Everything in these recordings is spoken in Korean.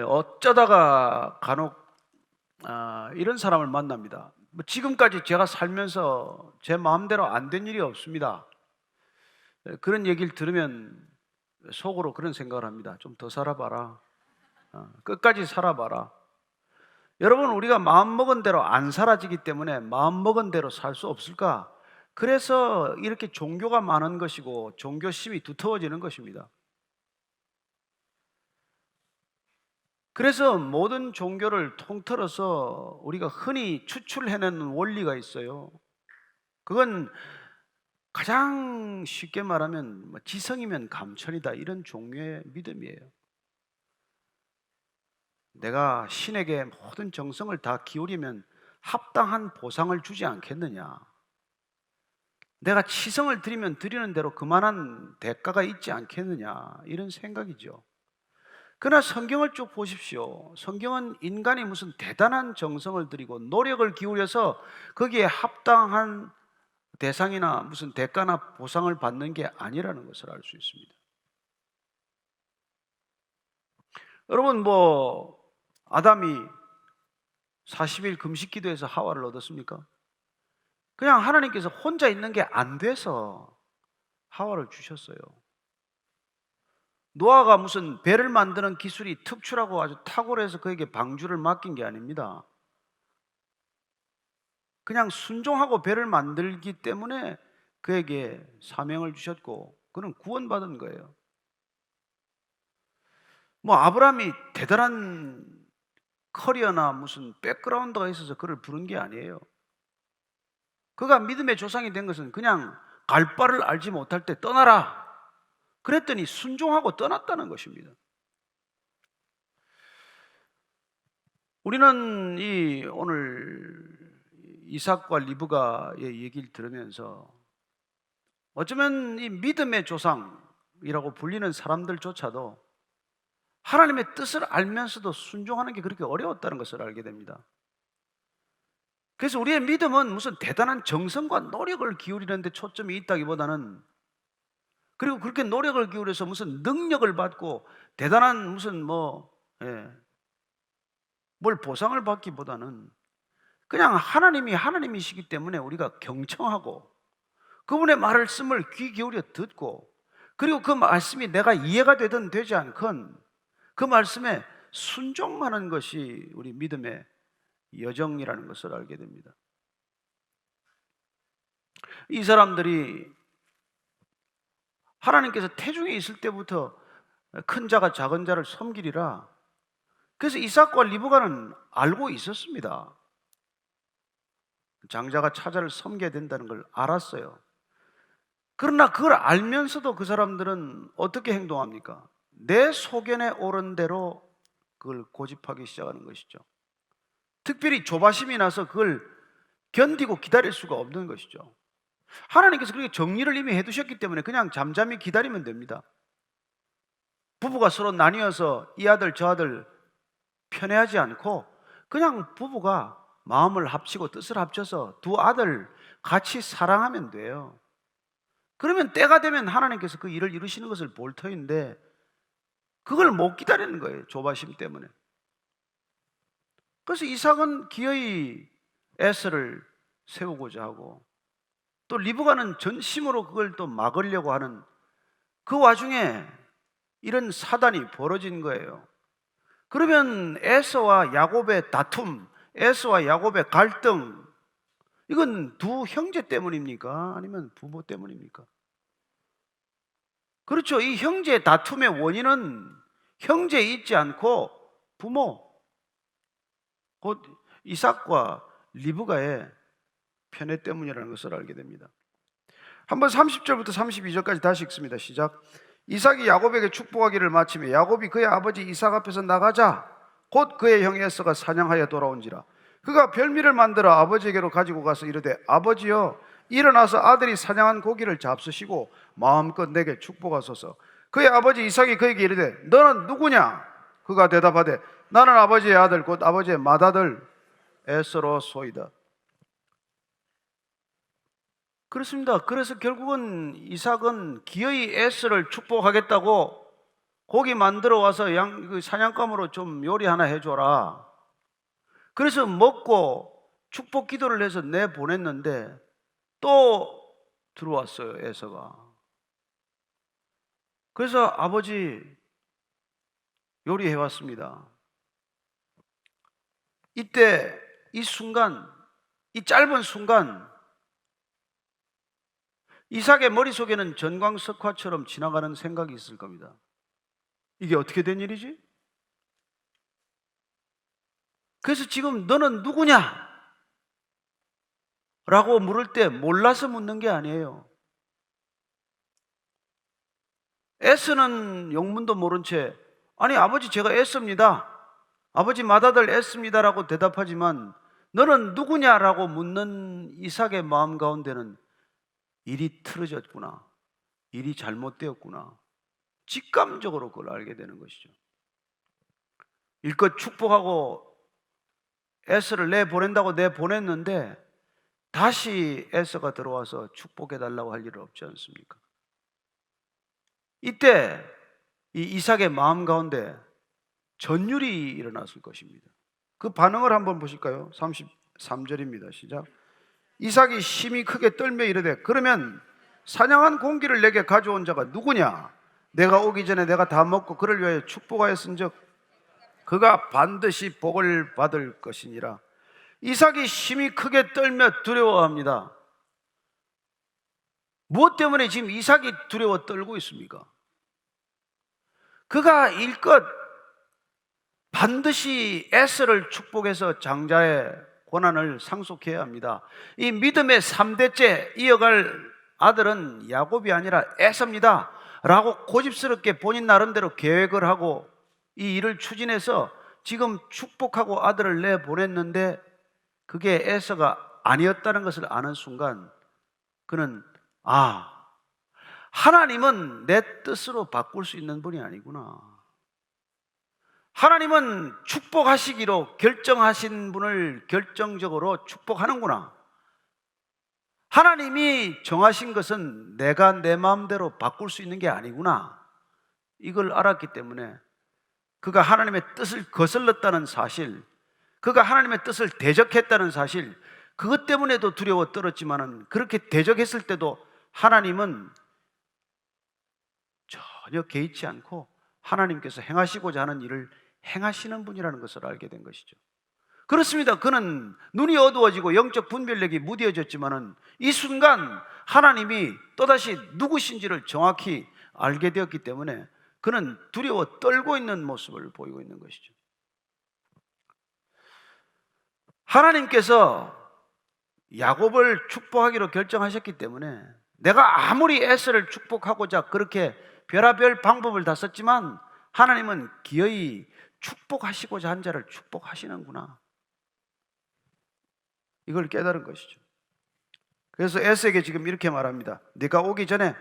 어쩌다가 간혹 이런 사람을 만납니다. 지금까지 제가 살면서 제 마음대로 안 된 일이 없습니다. 그런 얘기를 들으면 속으로 그런 생각을 합니다. 좀 더 살아봐라. 끝까지 살아봐라. 여러분, 우리가 마음먹은 대로 안 살아지기 때문에 마음먹은 대로 살 수 없을까? 그래서 이렇게 종교가 많은 것이고 종교심이 두터워지는 것입니다. 그래서 모든 종교를 통틀어서 우리가 흔히 추출해내는 원리가 있어요. 그건 가장 쉽게 말하면 지성이면 감천이다, 이런 종류의 믿음이에요. 내가 신에게 모든 정성을 다 기울이면 합당한 보상을 주지 않겠느냐, 내가 치성을 드리면 드리는 대로 그만한 대가가 있지 않겠느냐, 이런 생각이죠. 그러나 성경을 쭉 보십시오. 성경은 인간이 무슨 대단한 정성을 들이고 노력을 기울여서 거기에 합당한 대상이나 무슨 대가나 보상을 받는 게 아니라는 것을 알 수 있습니다. 여러분, 아담이 40일 금식 기도해서 하와를 얻었습니까? 그냥 하나님께서 혼자 있는 게 안 돼서 하와를 주셨어요. 노아가 무슨 배를 만드는 기술이 특출하고 아주 탁월해서 그에게 방주를 맡긴 게 아닙니다. 그냥 순종하고 배를 만들기 때문에 그에게 사명을 주셨고 그는 구원받은 거예요. 아브라함이 대단한 커리어나 무슨 백그라운드가 있어서 그를 부른 게 아니에요. 그가 믿음의 조상이 된 것은 그냥 갈 바를 알지 못할 때 떠나라 그랬더니 순종하고 떠났다는 것입니다. 우리는 오늘 이삭과 리브가의 얘기를 들으면서 어쩌면 이 믿음의 조상이라고 불리는 사람들조차도 하나님의 뜻을 알면서도 순종하는 게 그렇게 어려웠다는 것을 알게 됩니다. 그래서 우리의 믿음은 무슨 대단한 정성과 노력을 기울이는 데 초점이 있다기보다는, 그리고 그렇게 노력을 기울여서 무슨 능력을 받고 대단한 무슨 뭘 보상을 받기보다는 그냥 하나님이 하나님이시기 때문에 우리가 경청하고 그분의 말씀을 귀 기울여 듣고, 그리고 그 말씀이 내가 이해가 되든 되지 않건 그 말씀에 순종하는 것이 우리 믿음의 여정이라는 것을 알게 됩니다. 이 사람들이 하나님께서 태중에 있을 때부터 큰 자가 작은 자를 섬기리라, 그래서 이삭과 리브가는 알고 있었습니다. 장자가 차자를 섬겨야 된다는 걸 알았어요. 그러나 그걸 알면서도 그 사람들은 어떻게 행동합니까? 내 소견에 옳은 대로 그걸 고집하기 시작하는 것이죠. 특별히 조바심이 나서 그걸 견디고 기다릴 수가 없는 것이죠. 하나님께서 그렇게 정리를 이미 해두셨기 때문에 그냥 잠잠히 기다리면 됩니다. 부부가 서로 나뉘어서 이 아들 저 아들 편애하지 않고 그냥 부부가 마음을 합치고 뜻을 합쳐서 두 아들 같이 사랑하면 돼요. 그러면 때가 되면 하나님께서 그 일을 이루시는 것을 볼 터인데 그걸 못 기다리는 거예요, 조바심 때문에. 그래서 이삭은 기어이 에서를 세우고자 하고, 또 리브가는 전심으로 그걸 또 막으려고 하는 그 와중에 이런 사단이 벌어진 거예요. 그러면 에서와 야곱의 다툼, 에서와 야곱의 갈등, 이건 두 형제 때문입니까? 아니면 부모 때문입니까? 그렇죠. 이 형제 다툼의 원인은 형제에 있지 않고 부모, 곧 이삭과 리브가의 편애 때문이라는 것을 알게 됩니다. 한번 30절부터 32절까지 다시 읽습니다. 시작. 이삭이 야곱에게 축복하기를 마치며 야곱이 그의 아버지 이삭 앞에서 나가자 곧 그의 형 에서가 사냥하여 돌아온지라. 그가 별미를 만들어 아버지에게로 가지고 가서 이르되 아버지여 일어나서 아들이 사냥한 고기를 잡수시고 마음껏 내게 축복하소서. 그의 아버지 이삭이 그에게 이르되 너는 누구냐? 그가 대답하되 나는 아버지의 아들 곧 아버지의 맏아들 에서로소이다. 그렇습니다. 그래서 결국은 이삭은 기어이 에서를 축복하겠다고 고기 만들어 와서 그 사냥감으로 좀 요리 하나 해줘라. 그래서 먹고 축복 기도를 해서 내보냈는데 또 들어왔어요, 에서가. 그래서 아버지 요리해 왔습니다. 이때 이 순간, 이 짧은 순간 이삭의 머릿속에는 전광석화처럼 지나가는 생각이 있을 겁니다. 이게 어떻게 된 일이지? 그래서 지금 너는 누구냐? 라고 물을 때 몰라서 묻는 게 아니에요. 에스는 영문도 모른 채 아니 아버지 제가 에스입니다. 아버지 맏아들 에스입니다라고 대답하지만 너는 누구냐라고 묻는 이삭의 마음 가운데는 일이 틀어졌구나. 일이 잘못되었구나. 직감적으로 그걸 알게 되는 것이죠. 일껏 축복하고 에스를 내보낸다고 내보냈는데 다시 에서가 들어와서 축복해달라고 할 일은 없지 않습니까? 이때 이 이삭의 마음 가운데 전율이 일어났을 것입니다. 그 반응을 한번 보실까요? 33절입니다. 시작. 이삭이 심히 크게 떨며 이르되 그러면 사냥한 공기를 내게 가져온 자가 누구냐? 내가 오기 전에 내가 다 먹고 그를 위하여 축복하였은즉 그가 반드시 복을 받을 것이니라. 이삭이 심히 크게 떨며 두려워합니다. 무엇 때문에 지금 이삭이 두려워 떨고 있습니까? 그가 일껏 반드시 에서를 축복해서 장자의 고난을 상속해야 합니다. 이 믿음의 3대째 이어갈 아들은 야곱이 아니라 에서입니다 라고 고집스럽게 본인 나름대로 계획을 하고 이 일을 추진해서 지금 축복하고 아들을 내보냈는데 그게 에서가 아니었다는 것을 아는 순간 그는 하나님은 내 뜻으로 바꿀 수 있는 분이 아니구나. 하나님은 축복하시기로 결정하신 분을 결정적으로 축복하는구나. 하나님이 정하신 것은 내가 내 마음대로 바꿀 수 있는 게 아니구나. 이걸 알았기 때문에 그가 하나님의 뜻을 거슬렀다는 사실, 그가 하나님의 뜻을 대적했다는 사실, 그것 때문에도 두려워 떨었지만은 그렇게 대적했을 때도 하나님은 전혀 개의치 않고 하나님께서 행하시고자 하는 일을 행하시는 분이라는 것을 알게 된 것이죠. 그렇습니다. 그는 눈이 어두워지고 영적 분별력이 무뎌졌지만은 이 순간 하나님이 또다시 누구신지를 정확히 알게 되었기 때문에 그는 두려워 떨고 있는 모습을 보이고 있는 것이죠. 하나님께서 야곱을 축복하기로 결정하셨기 때문에 내가 아무리 에서를 축복하고자 그렇게 별의별 방법을 다 썼지만 하나님은 기어이 축복하시고자 한 자를 축복하시는구나. 이걸 깨달은 것이죠. 그래서 에서에게 지금 이렇게 말합니다. 네가 오기 전에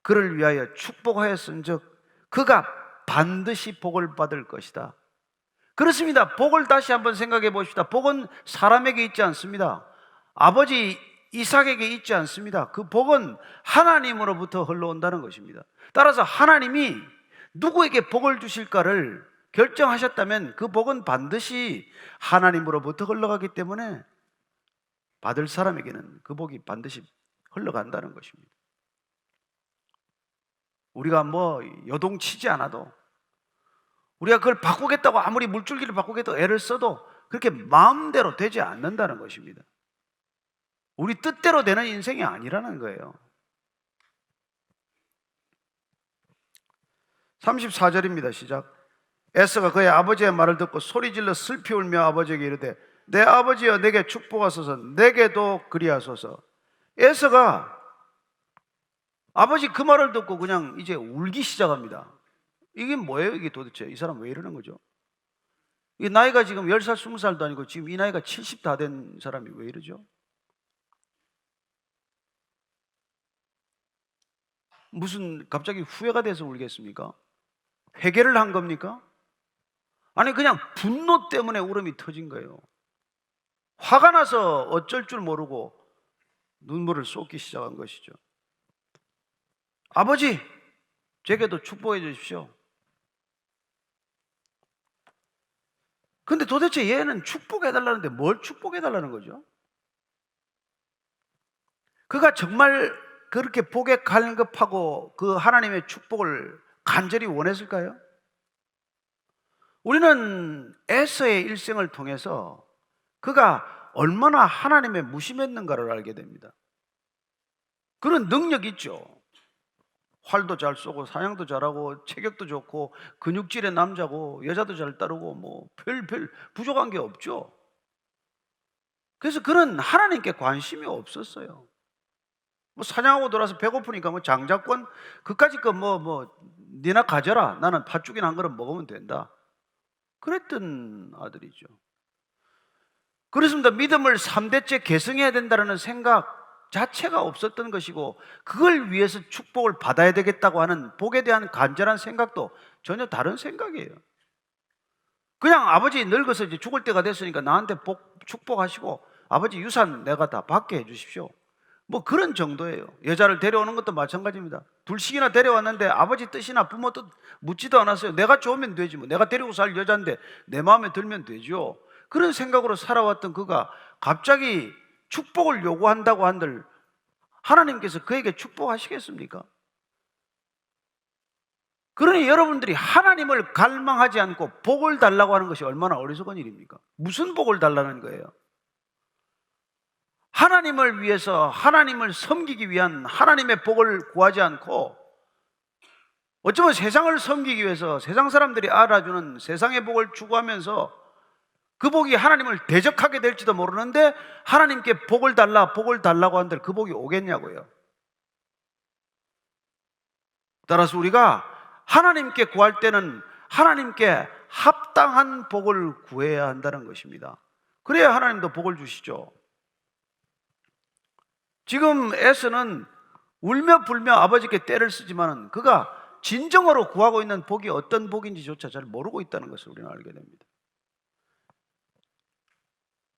그를 위하여 축복하였은즉 그가 반드시 복을 받을 것이다. 그렇습니다. 복을 다시 한번 생각해 봅시다. 복은 사람에게 있지 않습니다. 아버지 이삭에게 있지 않습니다. 그 복은 하나님으로부터 흘러온다는 것입니다. 따라서 하나님이 누구에게 복을 주실까를 결정하셨다면 그 복은 반드시 하나님으로부터 흘러가기 때문에 받을 사람에게는 그 복이 반드시 흘러간다는 것입니다. 우리가 요동치지 않아도, 우리가 그걸 바꾸겠다고 아무리 물줄기를 바꾸겠다고 애를 써도 그렇게 마음대로 되지 않는다는 것입니다. 우리 뜻대로 되는 인생이 아니라는 거예요. 34절입니다. 시작. 에서가 그의 아버지의 말을 듣고 소리질러 슬피 울며 아버지에게 이르되 내 아버지여 내게 축복하소서 내게도 그리하소서. 에서가 아버지 그 말을 듣고 그냥 이제 울기 시작합니다. 이게 뭐예요? 이게 도대체 이 사람 왜 이러는 거죠? 이 나이가 지금 10살 20살도 아니고 지금 이 나이가 70 다 된 사람이 왜 이러죠? 무슨 갑자기 후회가 돼서 울겠습니까? 회개를 한 겁니까? 아니 그냥 분노 때문에 울음이 터진 거예요. 화가 나서 어쩔 줄 모르고 눈물을 쏟기 시작한 것이죠. 아버지, 제게도 축복해 주십시오. 근데 도대체 얘는 축복해 달라는데 뭘 축복해 달라는 거죠? 그가 정말 그렇게 복에 갈급하고 그 하나님의 축복을 간절히 원했을까요? 우리는 에서의 일생을 통해서 그가 얼마나 하나님의 무심했는가를 알게 됩니다. 그런 능력이 있죠. 활도 잘 쏘고 사냥도 잘하고 체격도 좋고 근육질의 남자고 여자도 잘 따르고 뭐 별 부족한 게 없죠. 그래서 그는 하나님께 관심이 없었어요. 뭐 사냥하고 돌아서 배고프니까 뭐 장자권 그까짓 거 니나 가져라. 나는 팥죽이나 한 그릇 먹으면 된다. 그랬던 아들이죠. 그렇습니다. 믿음을 3대째 계승해야 된다는 생각 자체가 없었던 것이고, 그걸 위해서 축복을 받아야 되겠다고 하는 복에 대한 간절한 생각도 전혀 다른 생각이에요. 그냥 아버지 늙어서 이제 죽을 때가 됐으니까 나한테 축복하시고 아버지 유산 내가 다 받게 해주십시오, 뭐 그런 정도예요. 여자를 데려오는 것도 마찬가지입니다. 둘씩이나 데려왔는데 아버지 뜻이나 부모 뜻 묻지도 않았어요. 내가 좋으면 되지 뭐, 내가 데리고 살 여자인데 내 마음에 들면 되죠. 그런 생각으로 살아왔던 그가 갑자기 축복을 요구한다고 한들 하나님께서 그에게 축복하시겠습니까? 그러니 여러분들이 하나님을 갈망하지 않고 복을 달라고 하는 것이 얼마나 어리석은 일입니까? 무슨 복을 달라는 거예요? 하나님을 위해서, 하나님을 섬기기 위한 하나님의 복을 구하지 않고, 어쩌면 세상을 섬기기 위해서 세상 사람들이 알아주는 세상의 복을 추구하면서 그 복이 하나님을 대적하게 될지도 모르는데 하나님께 복을 달라고 한들 그 복이 오겠냐고요. 따라서 우리가 하나님께 구할 때는 하나님께 합당한 복을 구해야 한다는 것입니다. 그래야 하나님도 복을 주시죠. 지금 에서는 울며 불며 아버지께 떼를 쓰지만 그가 진정으로 구하고 있는 복이 어떤 복인지조차 잘 모르고 있다는 것을 우리는 알게 됩니다.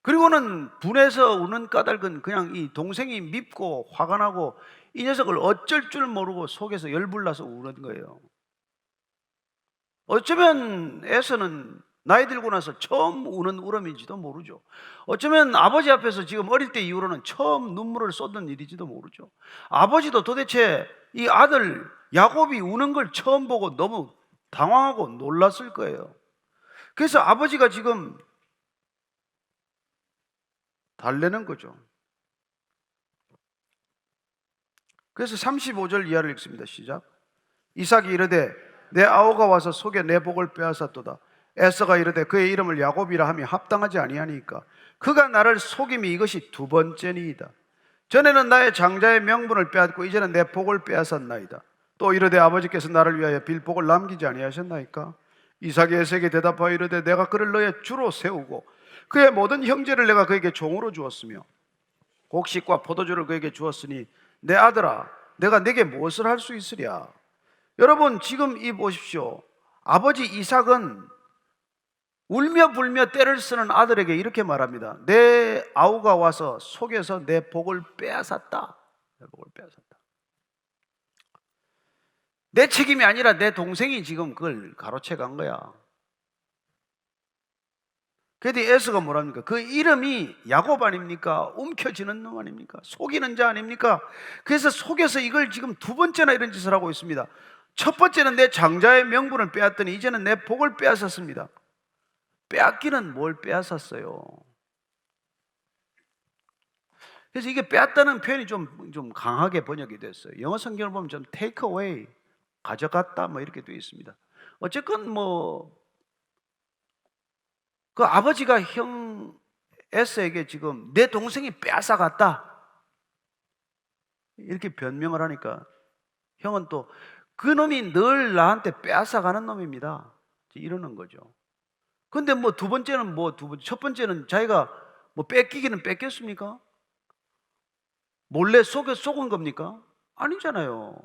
그리고는 분해서 우는 까닭은 그냥 이 동생이 밉고 화가 나고 이 녀석을 어쩔 줄 모르고 속에서 열불나서 우는 거예요. 어쩌면 에서는 나이 들고 나서 처음 우는 울음인지도 모르죠. 어쩌면 아버지 앞에서 지금 어릴 때 이후로는 처음 눈물을 쏟는 일인지도 모르죠. 아버지도 도대체 이 아들 야곱이 우는 걸 처음 보고 너무 당황하고 놀랐을 거예요. 그래서 아버지가 지금 달래는 거죠. 그래서 35절 이하를 읽습니다. 시작. 이삭이 이르되 내 아우가 와서 속에 내 복을 빼앗았도다. 에서가 이르되 그의 이름을 야곱이라 함이 합당하지 아니하니까 그가 나를 속임이 이것이 두 번째니이다. 전에는 나의 장자의 명분을 빼앗고 이제는 내 복을 빼앗았나이다. 또 이르되 아버지께서 나를 위하여 빌복을 남기지 아니하셨나이까? 이삭이 에서에게 대답하여 이르되 내가 그를 너의 주로 세우고 그의 모든 형제를 내가 그에게 종으로 주었으며 곡식과 포도주를 그에게 주었으니 내 아들아 내가 네게 무엇을 할 수 있으랴? 여러분 지금 이 보십시오. 아버지 이삭은 울며 불며 떼를 쓰는 아들에게 이렇게 말합니다. 내 아우가 와서 속에서 내 복을 빼앗았다. 내 복을 빼앗았다. 내 책임이 아니라 내 동생이 지금 그걸 가로채 간 거야. 그런데 에서가 뭐랍니까? 그 이름이 야곱 아닙니까? 움켜쥐는 놈 아닙니까? 속이는 자 아닙니까? 그래서 속에서 이걸 지금 두 번째나 이런 짓을 하고 있습니다. 첫 번째는 내 장자의 명분을 빼앗더니 이제는 내 복을 빼앗았습니다. 빼앗기는 뭘 빼앗았어요? 그래서 이게 빼앗다는 표현이 좀 강하게 번역이 됐어요. 영어 성경을 보면 좀 take away, 가져갔다 뭐 이렇게 되어 있습니다. 어쨌건 그 아버지가 형 에서에게 지금 내 동생이 빼앗아갔다 이렇게 변명을 하니까 형은 또 그 놈이 늘 나한테 빼앗아가는 놈입니다 이러는 거죠. 근데 두 번째는 첫 번째는 자기가 뺏기기는 뺏겼습니까? 몰래 속은 겁니까? 아니잖아요.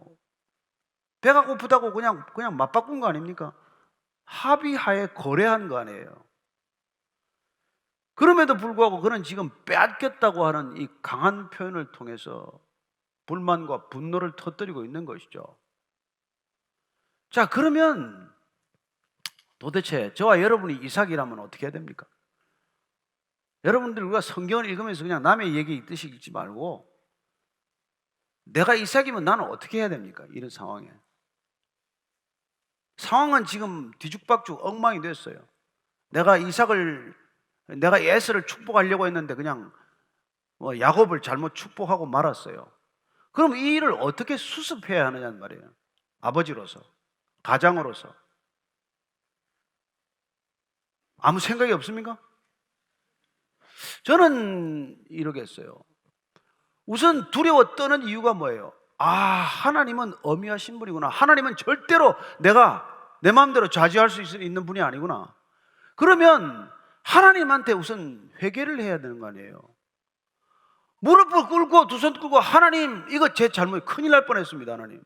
배가 고프다고 그냥 맞바꾼 거 아닙니까? 합의하에 거래한 거 아니에요. 그럼에도 불구하고 그는 지금 빼앗겼다고 하는 이 강한 표현을 통해서 불만과 분노를 터뜨리고 있는 것이죠. 자, 그러면 도대체 저와 여러분이 이삭이라면 어떻게 해야 됩니까? 여러분들, 우리가 성경을 읽으면서 그냥 남의 얘기 읽듯이 읽지 말고 내가 이삭이면 나는 어떻게 해야 됩니까? 이런 상황에. 상황은 지금 뒤죽박죽 엉망이 됐어요. 내가 에서를 축복하려고 했는데 그냥 야곱을 잘못 축복하고 말았어요. 그럼 이 일을 어떻게 수습해야 하느냐는 말이에요. 아버지로서, 가장으로서. 아무 생각이 없습니까? 저는 이러겠어요. 우선 두려워 떠는 이유가 뭐예요? 하나님은 엄의하신 분이구나. 하나님은 절대로 내가 내 마음대로 좌지할 수 있는 분이 아니구나. 그러면 하나님한테 우선 회개를 해야 되는 거 아니에요? 무릎을 꿇고 두 손 꿇고, 하나님, 이거 제 잘못, 큰일 날 뻔했습니다. 하나님,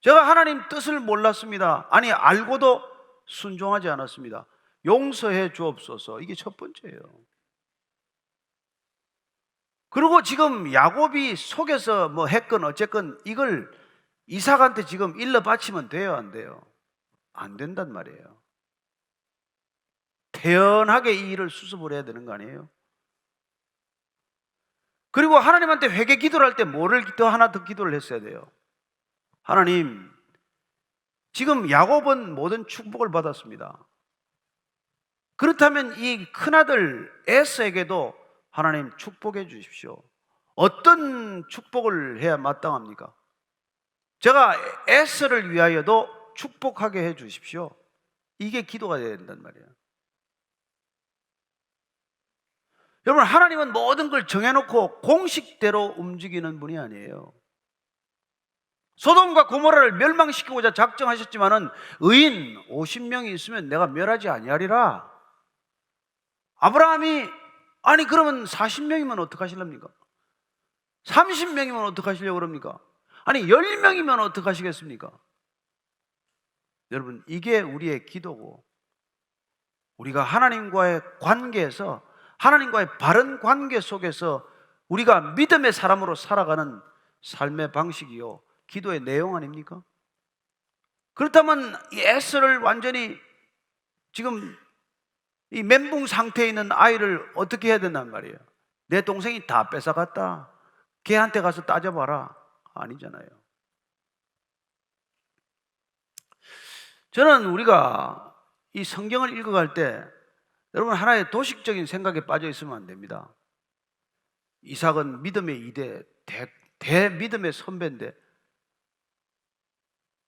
제가 하나님 뜻을 몰랐습니다. 아니, 알고도 순종하지 않았습니다. 용서해 주옵소서. 이게 첫 번째예요. 그리고 지금 야곱이 속에서 뭐 했건 어쨌건 이걸 이삭한테 지금 일러 바치면 돼요, 안 돼요? 안 된단 말이에요. 태연하게 이 일을 수습을 해야 되는 거 아니에요? 그리고 하나님한테 회개 기도를 할 때 뭐를 하나 더 기도를 했어야 돼요. 하나님, 지금 야곱은 모든 축복을 받았습니다. 그렇다면 이 큰아들 에서에게도 하나님 축복해 주십시오. 어떤 축복을 해야 마땅합니까? 제가 에서를 위하여도 축복하게 해 주십시오. 이게 기도가 돼야 된단 말이에요. 여러분, 하나님은 모든 걸 정해놓고 공식대로 움직이는 분이 아니에요. 소돔과 고모라를 멸망시키고자 작정하셨지만은 의인 50명이 있으면 내가 멸하지 아니하리라. 아브라함이 아니 그러면 40명이면 어떡하실랍니까? 30명이면 어떡하시려고 그럽니까? 아니 10명이면 어떡하시겠습니까? 여러분, 이게 우리의 기도고, 우리가 하나님과의 관계에서, 하나님과의 바른 관계 속에서 우리가 믿음의 사람으로 살아가는 삶의 방식이요, 기도의 내용 아닙니까? 그렇다면 이 에서를 완전히 지금 이 멘붕 상태에 있는 아이를 어떻게 해야 된단 말이에요? 내 동생이 다 뺏어갔다, 걔한테 가서 따져봐라, 아니잖아요. 저는 우리가 이 성경을 읽어갈 때 여러분, 하나의 도식적인 생각에 빠져 있으면 안 됩니다. 이삭은 믿음의 이대, 대믿음의 선배인데,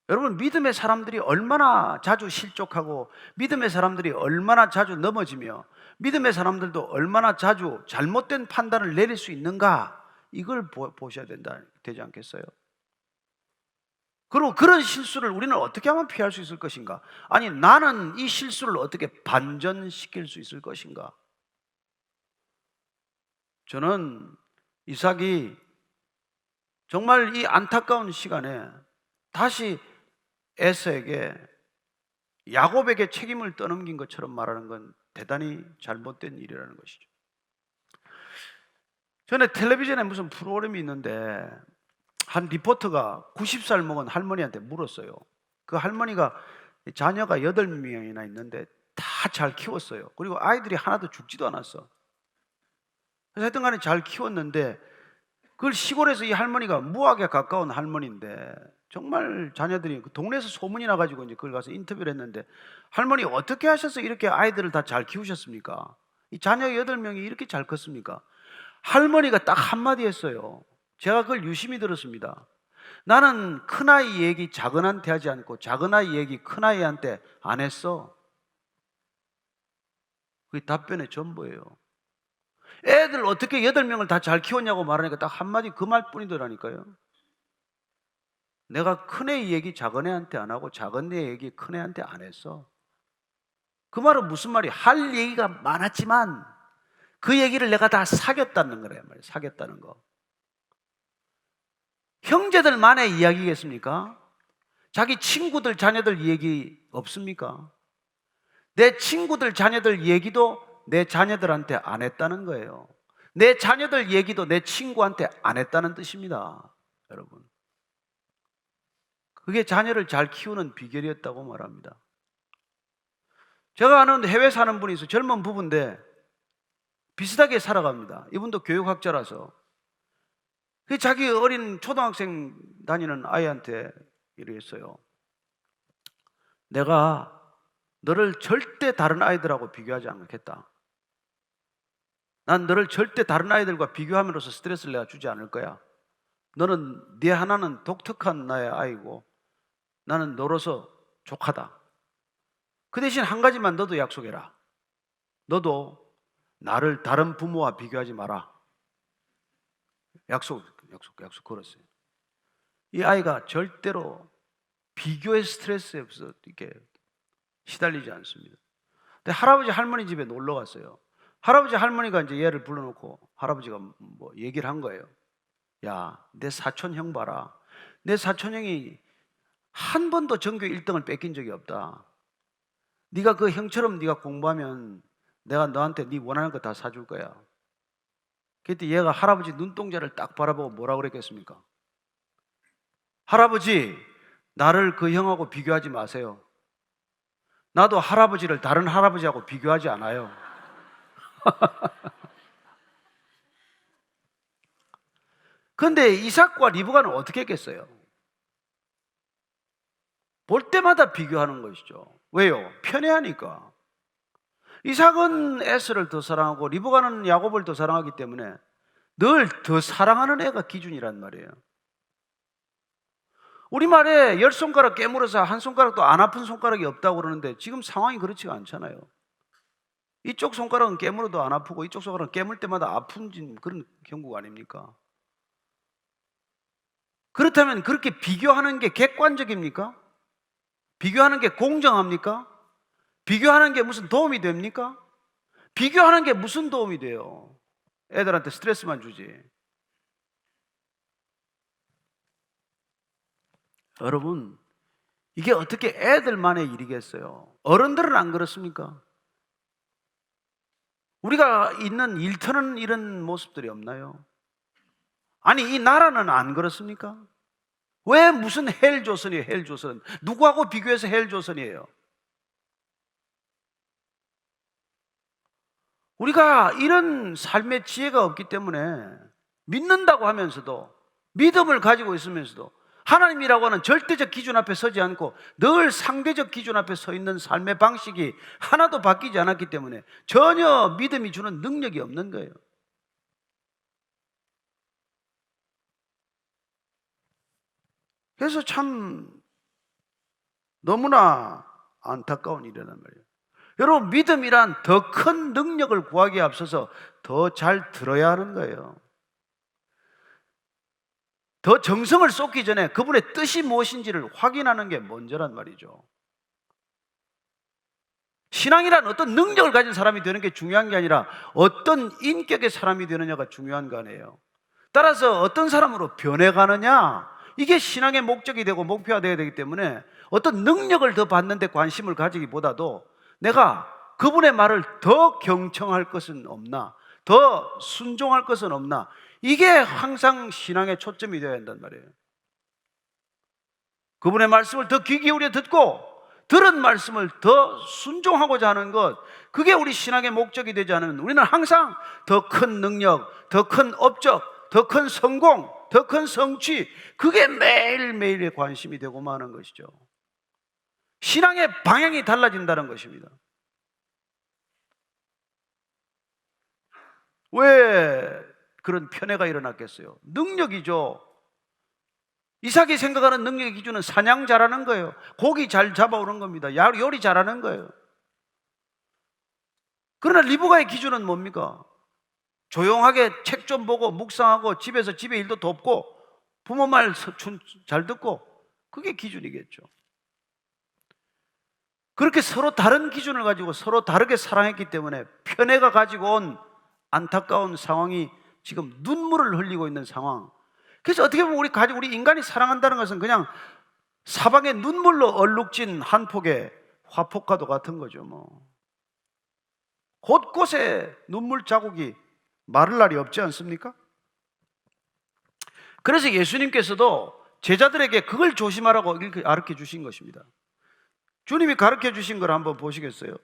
여러분, 믿음의 사람들이 얼마나 자주 실족하고, 믿음의 사람들이 얼마나 자주 넘어지며, 믿음의 사람들도 얼마나 자주 잘못된 판단을 내릴 수 있는가, 이걸 보셔야 되지 않겠어요? 그리고 그런 실수를 우리는 어떻게 하면 피할 수 있을 것인가? 아니, 나는 이 실수를 어떻게 반전시킬 수 있을 것인가? 저는 이삭이 정말 이 안타까운 시간에 다시 에서에게, 야곱에게 책임을 떠넘긴 것처럼 말하는 건 대단히 잘못된 일이라는 것이죠. 전에 텔레비전에 무슨 프로그램이 있는데 한 리포터가 90살 먹은 할머니한테 물었어요. 그 할머니가 자녀가 8명이나 있는데 다 잘 키웠어요. 그리고 아이들이 하나도 죽지도 않았어. 그래서 하여튼 간에 잘 키웠는데, 그걸 시골에서 이 할머니가 무학에 가까운 할머니인데 정말 자녀들이 그 동네에서 소문이 나가지고 이제 그걸 가서 인터뷰를 했는데, 할머니 어떻게 하셔서 이렇게 아이들을 다 잘 키우셨습니까? 이 자녀 8명이 이렇게 잘 컸습니까? 할머니가 딱 한마디 했어요. 제가 그걸 유심히 들었습니다. 나는 큰아이 얘기 작은아이한테 하지 않고 작은아이 얘기 큰아이한테 안 했어. 그게 답변의 전부예요. 애들 어떻게 8명을 다 잘 키웠냐고 말하니까 딱 한마디 그 말뿐이더라니까요. 내가 큰애 얘기 작은애한테 안 하고 작은애 얘기 큰애한테 안 했어. 그 말은 무슨 말이야? 할 얘기가 많았지만 그 얘기를 내가 다 사겼다는 거란 말이에요. 사겼다는 거. 형제들만의 이야기겠습니까? 자기 친구들 자녀들 얘기 없습니까? 내 친구들 자녀들 얘기도 내 자녀들한테 안 했다는 거예요. 내 자녀들 얘기도 내 친구한테 안 했다는 뜻입니다, 여러분. 그게 자녀를 잘 키우는 비결이었다고 말합니다. 제가 아는 해외 사는 분이 있어요. 젊은 부부인데 비슷하게 살아갑니다. 이분도 교육학자라서. 자기 어린 초등학생 다니는 아이한테 이랬어요. 내가 너를 절대 다른 아이들하고 비교하지 않겠다. 난 너를 절대 다른 아이들과 비교함으로써 스트레스를 내가 주지 않을 거야. 너는 네 하나는 독특한 나의 아이고 나는 너로서 족하다. 그 대신 한 가지만 너도 약속해라. 너도 나를 다른 부모와 비교하지 마라. 약속 걸었어요. 이 아이가 절대로 비교의 스트레스에 이렇게 시달리지 않습니다. 근데 할아버지 할머니 집에 놀러 갔어요. 할아버지 할머니가 이제 얘를 불러놓고 할아버지가 뭐 얘기를 한 거예요. 야, 내 사촌 형 봐라. 내 사촌 형이 한 번도 전교 1등을 뺏긴 적이 없다. 네가 그 형처럼 네가 공부하면 내가 너한테 네 원하는 거 다 사줄 거야. 그때 얘가 할아버지 눈동자를 딱 바라보고 뭐라고 그랬겠습니까? 할아버지, 나를 그 형하고 비교하지 마세요. 나도 할아버지를 다른 할아버지하고 비교하지 않아요. 그런데 이삭과 리브가는 어떻게 했겠어요? 볼 때마다 비교하는 것이죠. 왜요? 편애하니까. 이삭은 에서를 더 사랑하고 리브가는 야곱을 더 사랑하기 때문에 늘 더 사랑하는 애가 기준이란 말이에요. 우리말에 10손가락 깨물어서 한 손가락도 안 아픈 손가락이 없다고 그러는데 지금 상황이 그렇지가 않잖아요. 이쪽 손가락은 깨물어도 안 아프고 이쪽 손가락은 깨물 때마다 아픈 그런 경우가 아닙니까? 그렇다면 그렇게 비교하는 게 객관적입니까? 비교하는 게 공정합니까? 비교하는 게 무슨 도움이 됩니까? 비교하는 게 무슨 도움이 돼요? 애들한테 스트레스만 주지. 여러분, 이게 어떻게 애들만의 일이겠어요? 어른들은 안 그렇습니까? 우리가 있는 일터는 이런 모습들이 없나요? 아니, 이 나라는 안 그렇습니까? 왜 무슨 헬조선이에요, 헬조선? 누구하고 비교해서 헬조선이에요? 우리가 이런 삶의 지혜가 없기 때문에 믿는다고 하면서도 믿음을 가지고 있으면서도 하나님이라고 하는 절대적 기준 앞에 서지 않고 늘 상대적 기준 앞에 서 있는 삶의 방식이 하나도 바뀌지 않았기 때문에 전혀 믿음이 주는 능력이 없는 거예요. 그래서 참 너무나 안타까운 일이란 말이에요. 여러분, 믿음이란 더 큰 능력을 구하기에 앞서서 더 잘 들어야 하는 거예요. 더 정성을 쏟기 전에 그분의 뜻이 무엇인지를 확인하는 게 먼저란 말이죠. 신앙이란 어떤 능력을 가진 사람이 되는 게 중요한 게 아니라 어떤 인격의 사람이 되느냐가 중요한 거 아니에요. 따라서 어떤 사람으로 변해가느냐, 이게 신앙의 목적이 되고 목표가 되어야 되기 때문에 어떤 능력을 더 받는 데 관심을 가지기보다도 내가 그분의 말을 더 경청할 것은 없나, 더 순종할 것은 없나, 이게 항상 신앙의 초점이 되어야 한단 말이에요. 그분의 말씀을 더 귀 기울여 듣고 들은 말씀을 더 순종하고자 하는 것, 그게 우리 신앙의 목적이 되지 않으면 우리는 항상 더 큰 능력, 더 큰 업적, 더 큰 성공, 더 큰 성취, 그게 매일매일의 관심이 되고 마는 것이죠. 신앙의 방향이 달라진다는 것입니다. 왜 그런 편애가 일어났겠어요? 능력이죠. 이삭이 생각하는 능력의 기준은 사냥 잘하는 거예요. 고기 잘 잡아오는 겁니다. 요리 잘하는 거예요. 그러나 리브가의 기준은 뭡니까? 조용하게 책 좀 보고 묵상하고 집에서 집에 일도 돕고 부모 말 잘 듣고, 그게 기준이겠죠. 그렇게 서로 다른 기준을 가지고 서로 다르게 사랑했기 때문에 편애가 가지고 온 안타까운 상황이 지금 눈물을 흘리고 있는 상황. 그래서 어떻게 보면 우리 인간이 사랑한다는 것은 그냥 사방에 눈물로 얼룩진 한 폭의 화폭과도 같은 거죠. 곳곳에 눈물 자국이 마를 날이 없지 않습니까? 그래서 예수님께서도 제자들에게 그걸 조심하라고 이렇게 가르쳐 주신 것입니다. 주님이 가르쳐 주신 걸 한번 보시겠어요?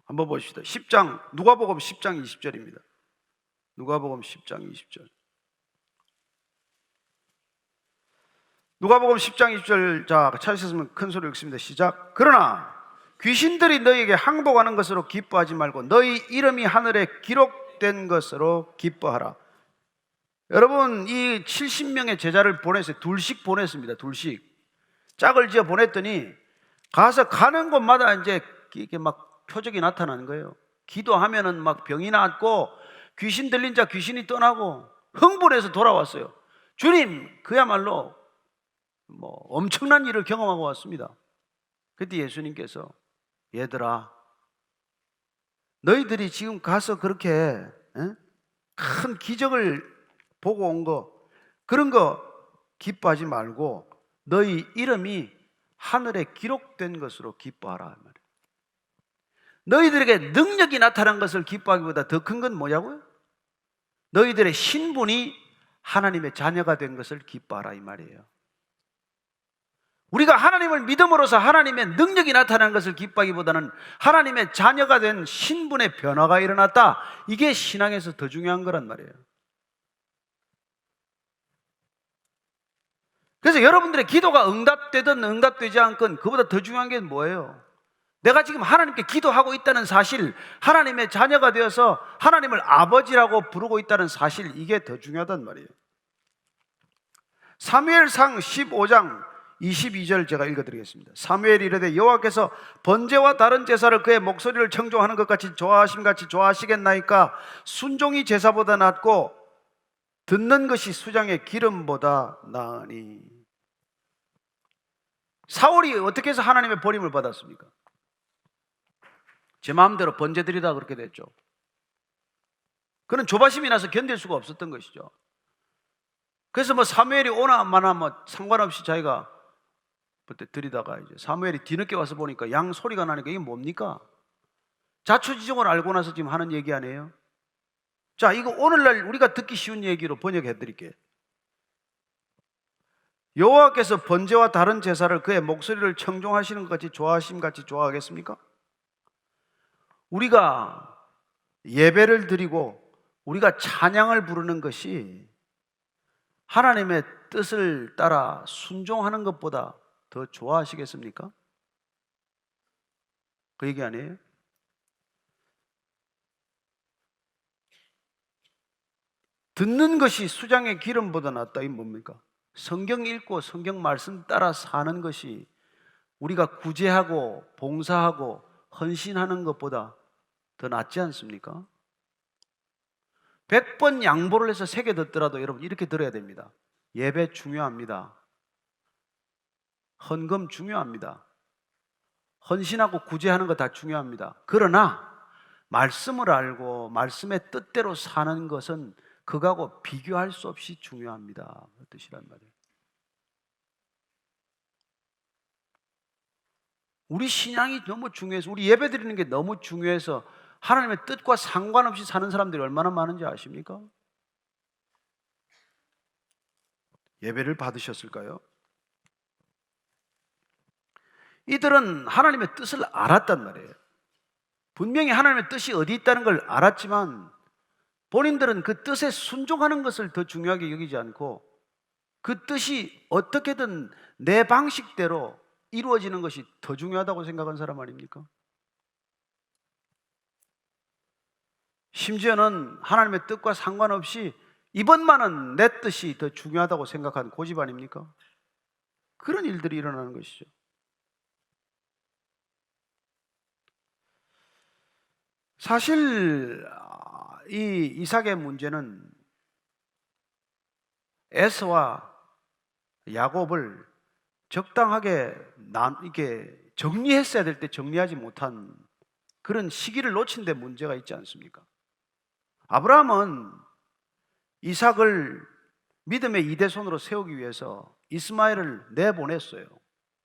한번 보십시다. 10장, 누가복음 10장 20절입니다. 누가복음 10장 20절. 누가복음 10장 20절, 자, 찾으셨으면 큰 소리로 읽습니다. 시작. 그러나 귀신들이 너희에게 항복하는 것으로 기뻐하지 말고 너희 이름이 하늘에 기록된 것으로 기뻐하라. 여러분, 이 70명의 제자를 보냈어요. 둘씩 보냈습니다. 둘씩 짝을 지어 보냈더니 가서 가는 곳마다 이제 이렇게 막 표적이 나타나는 거예요. 기도하면은 막 병이 낫고 귀신 들린 자 귀신이 떠나고 흥분해서 돌아왔어요. 주님, 그야말로 뭐 엄청난 일을 경험하고 왔습니다. 그때 예수님께서 얘들아, 너희들이 지금 가서 그렇게 큰 기적을 보고 온 거, 그런 거 기뻐하지 말고 너희 이름이 하늘에 기록된 것으로 기뻐하라. 너희들에게 능력이 나타난 것을 기뻐하기보다 더 큰 건 뭐냐고요? 너희들의 신분이 하나님의 자녀가 된 것을 기뻐하라, 이 말이에요. 우리가 하나님을 믿음으로써 하나님의 능력이 나타난 것을 기뻐하기보다는 하나님의 자녀가 된 신분의 변화가 일어났다, 이게 신앙에서 더 중요한 거란 말이에요. 그래서 여러분들의 기도가 응답되든 응답되지 않건 그보다 더 중요한 게 뭐예요? 내가 지금 하나님께 기도하고 있다는 사실, 하나님의 자녀가 되어서 하나님을 아버지라고 부르고 있다는 사실, 이게 더 중요하단 말이에요. 사무엘상 15장 22절 제가 읽어드리겠습니다. 사무엘이 이르되 여호와께서 번제와 다른 제사를 그의 목소리를 청종하는 것 같이 좋아하심같이 좋아하시겠나이까? 순종이 제사보다 낫고 듣는 것이 수장의 기름보다 나으니. 사울이 어떻게 해서 하나님의 버림을 받았습니까? 제 마음대로 번제드리다 그렇게 됐죠. 그는 조바심이 나서 견딜 수가 없었던 것이죠. 그래서 뭐 사무엘이 오나 마나 뭐 상관없이 자기가 그때 드리다가 이제 사무엘이 뒤늦게 와서 보니까 양 소리가 나니까 이게 뭡니까? 자초지종을 알고 나서 지금 하는 얘기 아니에요? 자, 이거 오늘날 우리가 듣기 쉬운 얘기로 번역해 드릴게요. 여호와께서 번제와 다른 제사를 그의 목소리를 청종하시는 것 같이 좋아하심 같이 좋아하겠습니까? 우리가 예배를 드리고 우리가 찬양을 부르는 것이 하나님의 뜻을 따라 순종하는 것보다 더 좋아하시겠습니까? 그 얘기 아니에요? 듣는 것이 수장의 기름보다 낫다, 이 뭡니까? 성경 읽고 성경 말씀 따라 사는 것이 우리가 구제하고 봉사하고 헌신하는 것보다 더 낫지 않습니까? 100번 양보를 해서 세게 듣더라도 여러분 이렇게 들어야 됩니다. 예배 중요합니다. 헌금 중요합니다. 헌신하고 구제하는 거 다 중요합니다. 그러나 말씀을 알고 말씀의 뜻대로 사는 것은 그거하고 비교할 수 없이 중요합니다, 그 뜻이란 말이에요. 우리 신앙이 너무 중요해서, 우리 예배 드리는 게 너무 중요해서 하나님의 뜻과 상관없이 사는 사람들이 얼마나 많은지 아십니까? 예배를 받으셨을까요? 이들은 하나님의 뜻을 알았단 말이에요. 분명히 하나님의 뜻이 어디 있다는 걸 알았지만 본인들은 그 뜻에 순종하는 것을 더 중요하게 여기지 않고 그 뜻이 어떻게든 내 방식대로 이루어지는 것이 더 중요하다고 생각한 사람 아닙니까? 심지어는 하나님의 뜻과 상관없이 이번만은 내 뜻이 더 중요하다고 생각한 고집 아닙니까? 그런 일들이 일어나는 것이죠. 사실 이 이삭의 문제는 에서와 야곱을 적당하게 이렇게 정리했어야 될 때 정리하지 못한 그런 시기를 놓친 데 문제가 있지 않습니까? 아브라함은 이삭을 믿음의 이대손으로 세우기 위해서 이스마엘을 내보냈어요.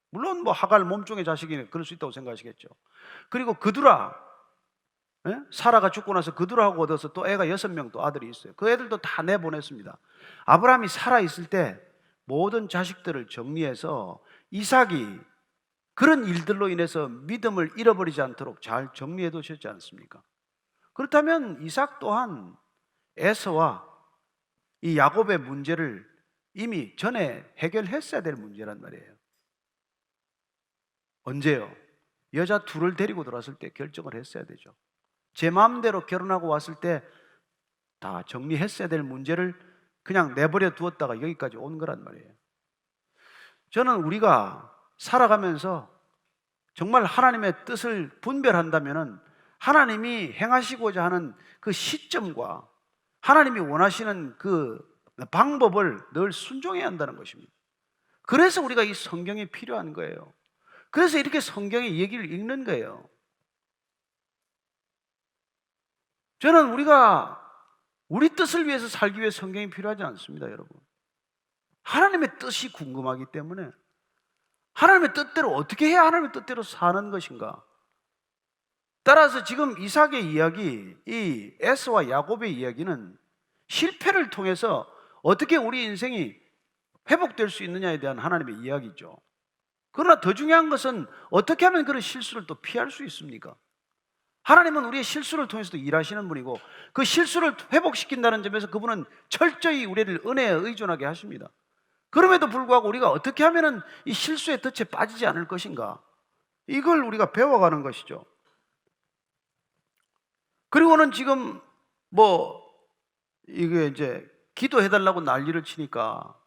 물론 뭐 하갈 몸종의 자식이니 그럴 수 있다고 생각하시겠죠. 그리고 그두라, 예? 사라가 죽고 나서 그들하고 얻어서 또 애가 6명 또 아들이 있어요. 그 애들도 다 내보냈습니다. 아브라함이 살아 있을 때 모든 자식들을 정리해서 이삭이 그런 일들로 인해서 믿음을 잃어버리지 않도록 잘 정리해 두셨지 않습니까? 그렇다면 이삭 또한 에서와 이 야곱의 문제를 이미 전에 해결했어야 될 문제란 말이에요. 언제요? 여자 둘을 데리고 들어왔을 때 결정을 했어야 되죠. 제 마음대로 결혼하고 왔을 때 다 정리했어야 될 문제를 그냥 내버려 두었다가 여기까지 온 거란 말이에요. 저는 우리가 살아가면서 정말 하나님의 뜻을 분별한다면 하나님이 행하시고자 하는 그 시점과 하나님이 원하시는 그 방법을 늘 순종해야 한다는 것입니다. 그래서 우리가 이 성경이 필요한 거예요. 그래서 이렇게 성경의 얘기를 읽는 거예요. 저는 우리가 우리 뜻을 위해서 살기 위해 성경이 필요하지 않습니다, 여러분. 하나님의 뜻이 궁금하기 때문에 하나님의 뜻대로 어떻게 해야 하나님의 뜻대로 사는 것인가? 따라서 지금 이삭의 이야기, 이 에서와 야곱의 이야기는 실패를 통해서 어떻게 우리 인생이 회복될 수 있느냐에 대한 하나님의 이야기죠. 그러나 더 중요한 것은 어떻게 하면 그런 실수를 또 피할 수 있습니까? 하나님은 우리의 실수를 통해서도 일하시는 분이고 그 실수를 회복시킨다는 점에서 그분은 철저히 우리를 은혜에 의존하게 하십니다. 그럼에도 불구하고 우리가 어떻게 하면 이 실수의 덫에 빠지지 않을 것인가? 이걸 우리가 배워가는 것이죠. 그리고는 지금 이게 이제 기도해달라고 난리를 치니까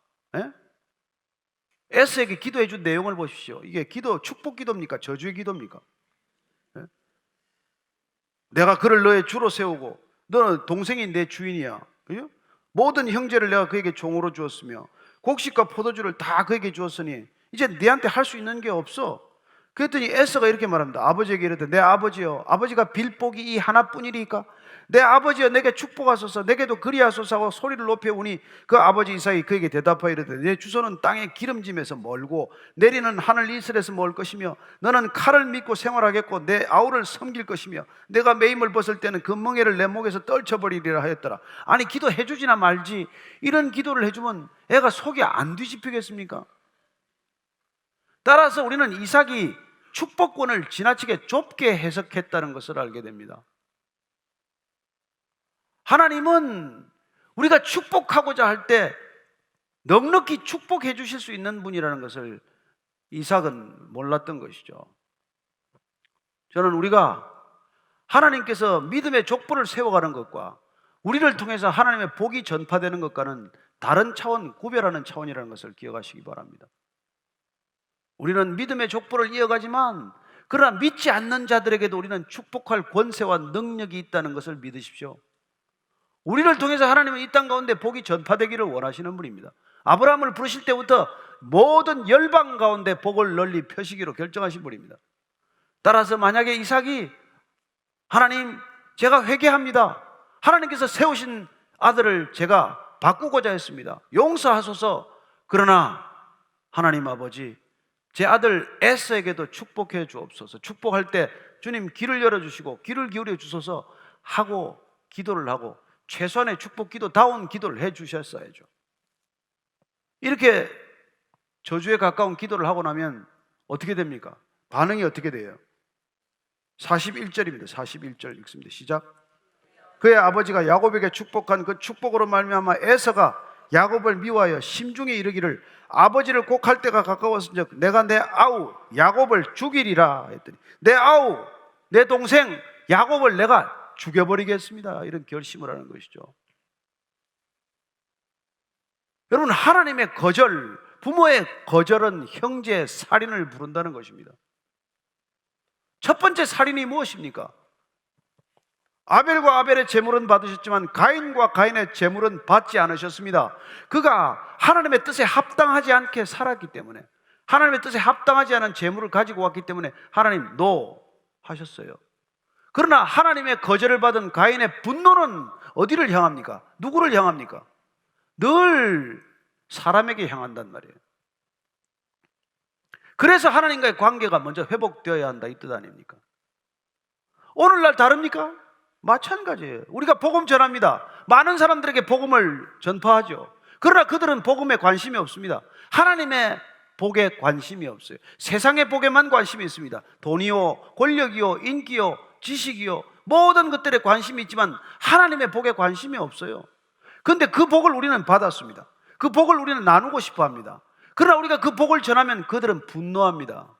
에스에게 기도해 준 내용을 보십시오. 이게 기도, 축복 기도입니까? 저주의 기도입니까? 내가 그를 너의 주로 세우고 너는 동생이 내 주인이야. 그죠? 모든 형제를 내가 그에게 종으로 주었으며 곡식과 포도주를 다 그에게 주었으니 이제 네한테 할 수 있는 게 없어. 그랬더니 에서가 이렇게 말합니다. 아버지에게 이르되 내 아버지여, 아버지가 빌 복이 이 하나뿐이리까? 내 아버지여 내게 축복하소서, 내게도 그리하소서 하고 소리를 높여 우니 그 아버지 이삭이 그에게 대답하여 이르되 내 주소는 땅의 기름짐에서 멀고 내리는 하늘 이슬에서 멀 것이며 너는 칼을 믿고 생활하겠고 내 아우를 섬길 것이며 내가 매임을 벗을 때는 그 멍에를 내 목에서 떨쳐버리리라 하였더라. 아니 기도해 주지나 말지 이런 기도를 해주면 애가 속이 안 뒤집히겠습니까? 따라서 우리는 이삭이 축복권을 지나치게 좁게 해석했다는 것을 알게 됩니다. 하나님은 우리가 축복하고자 할 때 넉넉히 축복해 주실 수 있는 분이라는 것을 이삭은 몰랐던 것이죠. 저는 우리가 하나님께서 믿음의 족보를 세워가는 것과 우리를 통해서 하나님의 복이 전파되는 것과는 다른 차원, 구별하는 차원이라는 것을 기억하시기 바랍니다. 우리는 믿음의 족보를 이어가지만 그러나 믿지 않는 자들에게도 우리는 축복할 권세와 능력이 있다는 것을 믿으십시오. 우리를 통해서 하나님은 이 땅 가운데 복이 전파되기를 원하시는 분입니다. 아브라함을 부르실 때부터 모든 열방 가운데 복을 널리 펴시기로 결정하신 분입니다. 따라서 만약에 이삭이 하나님 제가 회개합니다, 하나님께서 세우신 아들을 제가 바꾸고자 했습니다, 용서하소서. 그러나 하나님 아버지 제 아들 에서에게도 축복해 주옵소서. 축복할 때 주님 길을 열어주시고 귀를 기울여 주소서 하고 기도를 하고 최소한의 축복 기도다운 기도를 해 주셨어야죠. 이렇게 저주에 가까운 기도를 하고 나면 어떻게 됩니까? 반응이 어떻게 돼요? 41절입니다. 41절 읽습니다. 시작. 그의 아버지가 야곱에게 축복한 그 축복으로 말미암아 에서가 야곱을 미워하여 심중에 이르기를 아버지를 곡할 때가 가까웠은즉 내가 내 아우 야곱을 죽이리라 했더니 내 아우 내 동생 야곱을 내가 죽여버리겠습니다. 이런 결심을 하는 것이죠. 여러분, 하나님의 거절, 부모의 거절은 형제 살인을 부른다는 것입니다. 첫 번째 살인이 무엇입니까? 아벨과 아벨의 제물은 받으셨지만 가인과 가인의 제물은 받지 않으셨습니다. 그가 하나님의 뜻에 합당하지 않게 살았기 때문에, 하나님의 뜻에 합당하지 않은 제물을 가지고 왔기 때문에 하나님 노 하셨어요. 그러나 하나님의 거절을 받은 가인의 분노는 어디를 향합니까? 누구를 향합니까? 늘 사람에게 향한단 말이에요. 그래서 하나님과의 관계가 먼저 회복되어야 한다 이 뜻 아닙니까? 오늘날 다릅니까? 마찬가지예요. 우리가 복음 전합니다. 많은 사람들에게 복음을 전파하죠. 그러나 그들은 복음에 관심이 없습니다. 하나님의 복에 관심이 없어요. 세상의 복에만 관심이 있습니다. 돈이요, 권력이요, 인기요, 지식이요, 모든 것들에 관심이 있지만 하나님의 복에 관심이 없어요. 그런데 그 복을 우리는 받았습니다. 그 복을 우리는 나누고 싶어 합니다. 그러나 우리가 그 복을 전하면 그들은 분노합니다.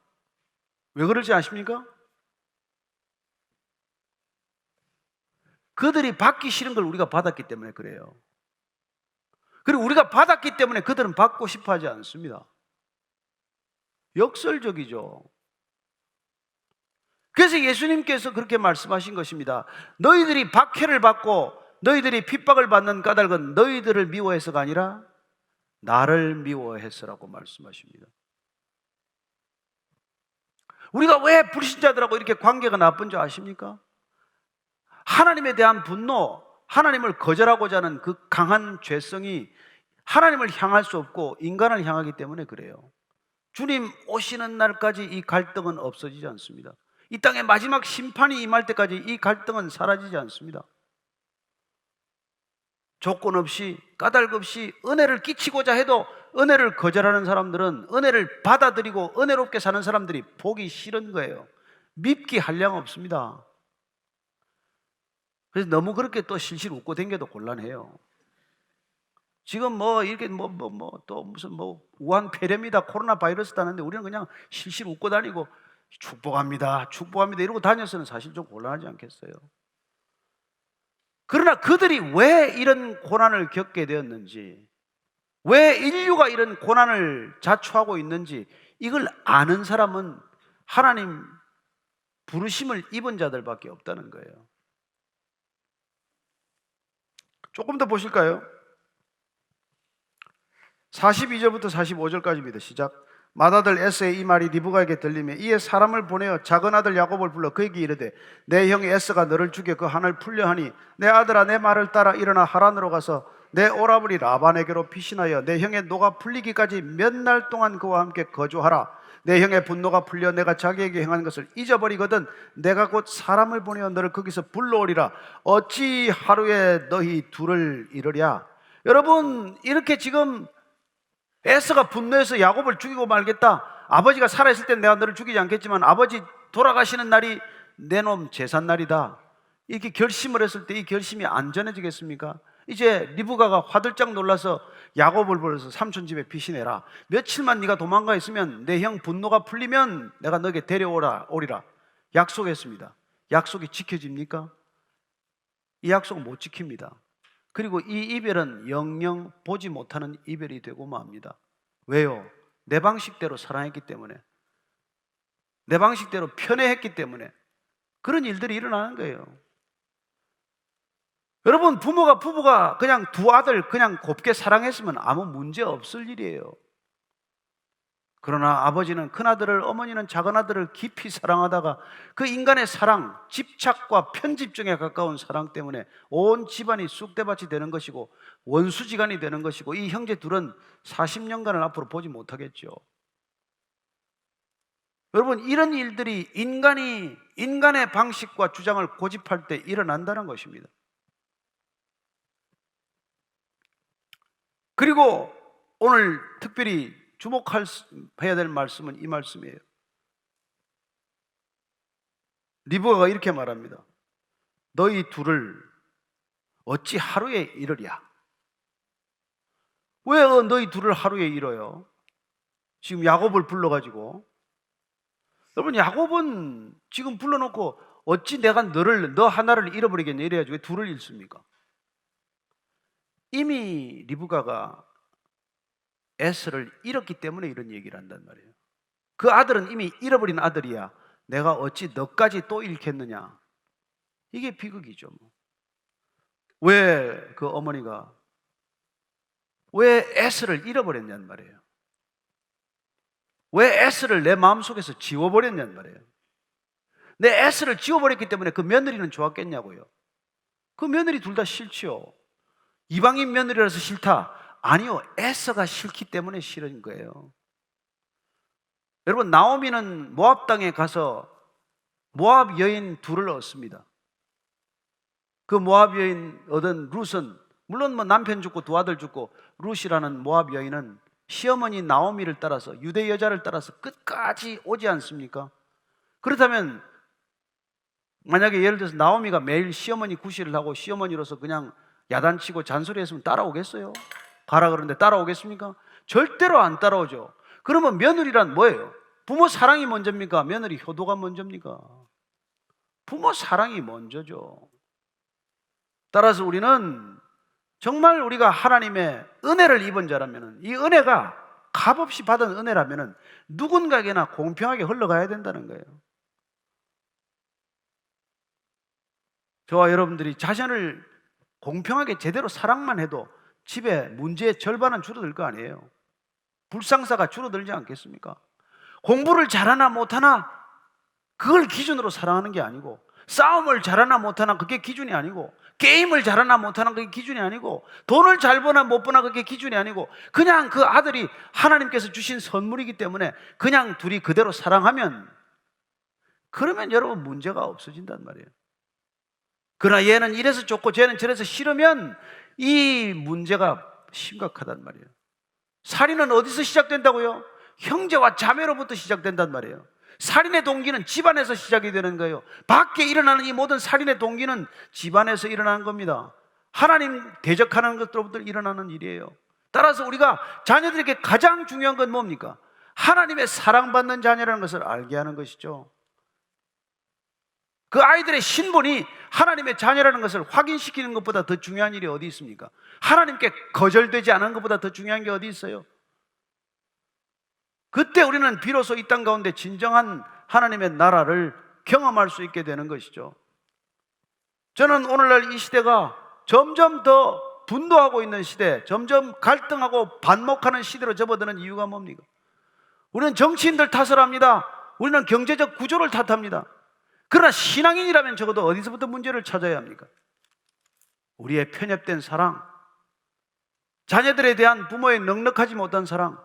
왜 그러지 아십니까? 그들이 받기 싫은 걸 우리가 받았기 때문에 그래요. 그리고 우리가 받았기 때문에 그들은 받고 싶어 하지 않습니다. 역설적이죠. 그래서 예수님께서 그렇게 말씀하신 것입니다. 너희들이 박해를 받고 너희들이 핍박을 받는 까닭은 너희들을 미워해서가 아니라 나를 미워해서라고 말씀하십니다. 우리가 왜 불신자들하고 이렇게 관계가 나쁜 줄 아십니까? 하나님에 대한 분노, 하나님을 거절하고자 하는 그 강한 죄성이 하나님을 향할 수 없고 인간을 향하기 때문에 그래요. 주님 오시는 날까지 이 갈등은 없어지지 않습니다. 이 땅의 마지막 심판이 임할 때까지 이 갈등은 사라지지 않습니다. 조건 없이 까닭 없이 은혜를 끼치고자 해도 은혜를 거절하는 사람들은 은혜를 받아들이고 은혜롭게 사는 사람들이 보기 싫은 거예요. 밉기 한량 없습니다. 그래서 너무 그렇게 또 실실 웃고 댕겨도 곤란해요. 지금 뭐 이렇게 또 무슨 우한 폐렴이다 코로나 바이러스다 하는데 우리는 그냥 실실 웃고 다니고 축복합니다 이러고 다녔으면 사실 좀 곤란하지 않겠어요? 그러나 그들이 왜 이런 고난을 겪게 되었는지, 왜 인류가 이런 고난을 자초하고 있는지 이걸 아는 사람은 하나님 부르심을 입은 자들밖에 없다는 거예요. 조금 더 보실까요? 42절부터 45절까지입니다. 시작. 맏아들 에서의 이 말이 리브가에게 들리며 이에 사람을 보내어 작은 아들 야곱을 불러 그에게 이르되 내 형 에서가 너를 죽여 그 한을 풀려 하니 내 아들아 내 말을 따라 일어나 하란으로 가서 내 오라버니 라반에게로 피신하여 내 형의 노가 풀리기까지 몇 날 동안 그와 함께 거주하라. 내 형의 분노가 풀려 내가 자기에게 행한 것을 잊어버리거든 내가 곧 사람을 보내어 너를 거기서 불러오리라. 어찌 하루에 너희 둘을 이르랴. 여러분, 이렇게 지금 에서가 분노해서 야곱을 죽이고 말겠다. 아버지가 살아있을 땐 내가 너를 죽이지 않겠지만 아버지 돌아가시는 날이 내 놈 제삿날이다. 이렇게 결심을 했을 때 이 결심이 안전해지겠습니까? 이제 리브가가 화들짝 놀라서 야곱을 불러서 삼촌 집에 피신해라. 며칠만 네가 도망가 있으면 내 형 분노가 풀리면 내가 너에게 오리라. 약속했습니다. 약속이 지켜집니까? 이 약속은 못 지킵니다. 그리고 이 이별은 영영 보지 못하는 이별이 되고 맙니다. 왜요? 내 방식대로 사랑했기 때문에, 내 방식대로 편애했기 때문에 그런 일들이 일어나는 거예요. 여러분, 부부가 그냥 두 아들 그냥 곱게 사랑했으면 아무 문제 없을 일이에요. 그러나 아버지는 큰아들을, 어머니는 작은아들을 깊이 사랑하다가 그 인간의 사랑, 집착과 편집증에 가까운 사랑 때문에 온 집안이 쑥대밭이 되는 것이고 원수지간이 되는 것이고 이 형제 둘은 40년간을 앞으로 보지 못하겠죠. 여러분, 이런 일들이 인간의 방식과 주장을 고집할 때 일어난다는 것입니다. 그리고 오늘 특별히 주목해야 될 말씀은 이 말씀이에요. 리브가가 이렇게 말합니다. 너희 둘을 어찌 하루에 이르랴. 왜 너희 둘을 하루에 이뤄요? 지금 야곱을 불러가지고. 여러분, 야곱은 지금 불러놓고 어찌 내가 너 하나를 잃어버리겠냐 이래가지고 왜 둘을 잃습니까? 이미 리브가가 에서를 잃었기 때문에 이런 얘기를 한단 말이에요. 그 아들은 이미 잃어버린 아들이야. 내가 어찌 너까지 또 잃겠느냐. 이게 비극이죠. 왜 그 어머니가 왜 에서를 잃어버렸냐는 말이에요. 왜 에서를 내 마음속에서 지워버렸냐는 말이에요. 내 에서를 지워버렸기 때문에 그 며느리는 좋았겠냐고요. 그 며느리 둘 다 싫지요. 이방인 며느리라서 싫다. 아니요, 에서가 싫기 때문에 싫은 거예요. 여러분, 나오미는 모압 땅에 가서 모압 여인 둘을 얻습니다. 그 모압 여인 얻은 룻은 물론 뭐 남편 죽고 두 아들 죽고, 룻이라는 모압 여인은 시어머니 나오미를 따라서, 유대 여자를 따라서 끝까지 오지 않습니까? 그렇다면 만약에 예를 들어서 나오미가 매일 시어머니 구실을 하고 시어머니로서 그냥 야단치고 잔소리했으면 따라오겠어요? 가라 그러는데 따라오겠습니까? 절대로 안 따라오죠. 그러면 며느리란 뭐예요? 부모 사랑이 먼저입니까? 며느리 효도가 먼저입니까? 부모 사랑이 먼저죠. 따라서 우리는 정말 우리가 하나님의 은혜를 입은 자라면, 이 은혜가 값없이 받은 은혜라면 누군가에게나 공평하게 흘러가야 된다는 거예요. 저와 여러분들이 자신을 공평하게 제대로 사랑만 해도 집에 문제의 절반은 줄어들 거 아니에요. 불상사가 줄어들지 않겠습니까? 공부를 잘하나 못하나 그걸 기준으로 사랑하는 게 아니고, 싸움을 잘하나 못하나 그게 기준이 아니고, 게임을 잘하나 못하나 그게 기준이 아니고, 돈을 잘 버나 못 버나 그게 기준이 아니고, 그냥 그 아들이 하나님께서 주신 선물이기 때문에 그냥 둘이 그대로 사랑하면, 그러면 여러분 문제가 없어진단 말이에요. 그러나 얘는 이래서 좋고 쟤는 저래서 싫으면 이 문제가 심각하단 말이에요. 살인은 어디서 시작된다고요? 형제와 자매로부터 시작된단 말이에요. 살인의 동기는 집안에서 시작이 되는 거예요. 밖에 일어나는 이 모든 살인의 동기는 집안에서 일어나는 겁니다. 하나님 대적하는 것들로부터 일어나는 일이에요. 따라서 우리가 자녀들에게 가장 중요한 건 뭡니까? 하나님의 사랑받는 자녀라는 것을 알게 하는 것이죠. 그 아이들의 신분이 하나님의 자녀라는 것을 확인시키는 것보다 더 중요한 일이 어디 있습니까? 하나님께 거절되지 않은 것보다 더 중요한 게 어디 있어요? 그때 우리는 비로소 이 땅 가운데 진정한 하나님의 나라를 경험할 수 있게 되는 것이죠. 저는 오늘날 이 시대가 점점 더 분노하고 있는 시대, 점점 갈등하고 반목하는 시대로 접어드는 이유가 뭡니까? 우리는 정치인들 탓을 합니다. 우리는 경제적 구조를 탓합니다. 그러나 신앙인이라면 적어도 어디서부터 문제를 찾아야 합니까? 우리의 편협된 사랑, 자녀들에 대한 부모의 넉넉하지 못한 사랑,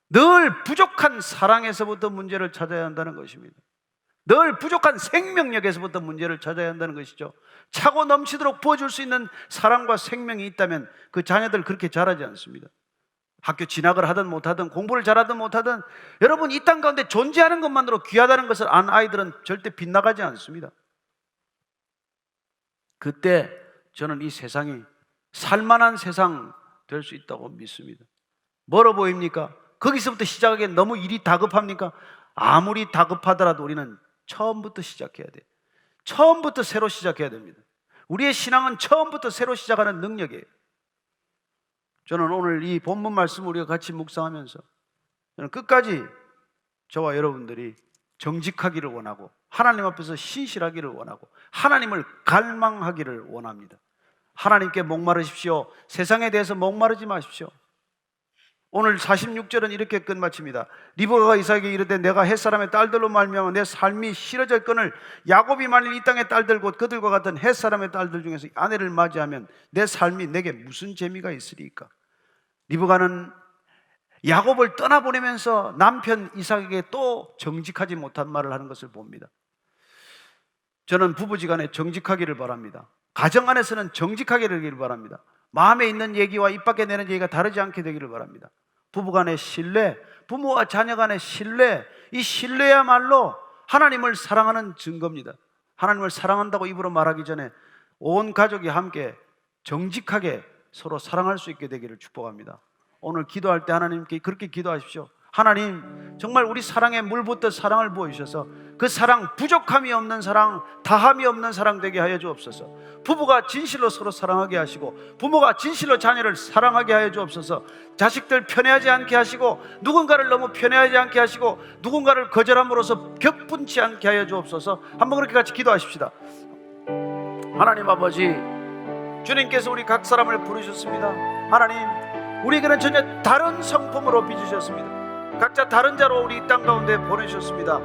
늘 부족한 사랑에서부터 문제를 찾아야 한다는 것입니다. 늘 부족한 생명력에서부터 문제를 찾아야 한다는 것이죠. 차고 넘치도록 부어줄 수 있는 사랑과 생명이 있다면 그 자녀들 그렇게 자라지 않습니다. 학교 진학을 하든 못하든 공부를 잘하든 못하든 여러분 이 땅 가운데 존재하는 것만으로 귀하다는 것을 안 아이들은 절대 빗나가지 않습니다. 그때 저는 이 세상이 살만한 세상 될 수 있다고 믿습니다. 멀어 보입니까? 거기서부터 시작하기엔 너무 일이 다급합니까? 아무리 다급하더라도 우리는 처음부터 시작해야 돼요. 처음부터 새로 시작해야 됩니다. 우리의 신앙은 처음부터 새로 시작하는 능력이에요. 저는 오늘 이 본문 말씀을 우리가 같이 묵상하면서 저는 끝까지 저와 여러분들이 정직하기를 원하고 하나님 앞에서 신실하기를 원하고 하나님을 갈망하기를 원합니다. 하나님께 목마르십시오. 세상에 대해서 목마르지 마십시오. 오늘 46절은 이렇게 끝마칩니다. 리브가가 이삭에게 이르되 내가 햇사람의 딸들로 말미암아 내 삶이 싫어졌거늘 야곱이 만일 이 땅의 딸들 곧 그들과 같은 햇사람의 딸들 중에서 아내를 맞이하면 내 삶이 내게 무슨 재미가 있으리까? 리브가는 야곱을 떠나보내면서 남편 이삭에게 또 정직하지 못한 말을 하는 것을 봅니다. 저는 부부지간에 정직하기를 바랍니다. 가정 안에서는 정직하게 되기를 바랍니다. 마음에 있는 얘기와 입 밖에 내는 얘기가 다르지 않게 되기를 바랍니다. 부부간의 신뢰, 부모와 자녀 간의 신뢰, 이 신뢰야말로 하나님을 사랑하는 증거입니다. 하나님을 사랑한다고 입으로 말하기 전에 온 가족이 함께 정직하게 서로 사랑할 수 있게 되기를 축복합니다. 오늘 기도할 때 하나님께 그렇게 기도하십시오. 하나님, 정말 우리 사랑에 물 붓듯 사랑을 부어주셔서 그 사랑, 부족함이 없는 사랑, 다함이 없는 사랑 되게 하여 주옵소서. 부부가 진실로 서로 사랑하게 하시고 부모가 진실로 자녀를 사랑하게 하여 주옵소서. 자식들 편애하지 않게 하시고 누군가를 너무 편애하지 않게 하시고 누군가를 거절함으로써 격분치 않게 하여 주옵소서. 한번 그렇게 같이 기도하십시다. 하나님 아버지, 주님께서 우리 각 사람을 부르셨습니다. 하나님, 우리에게는 전혀 다른 성품으로 빚으셨습니다. 각자 다른 자로 우리 땅 가운데 보내셨습니다.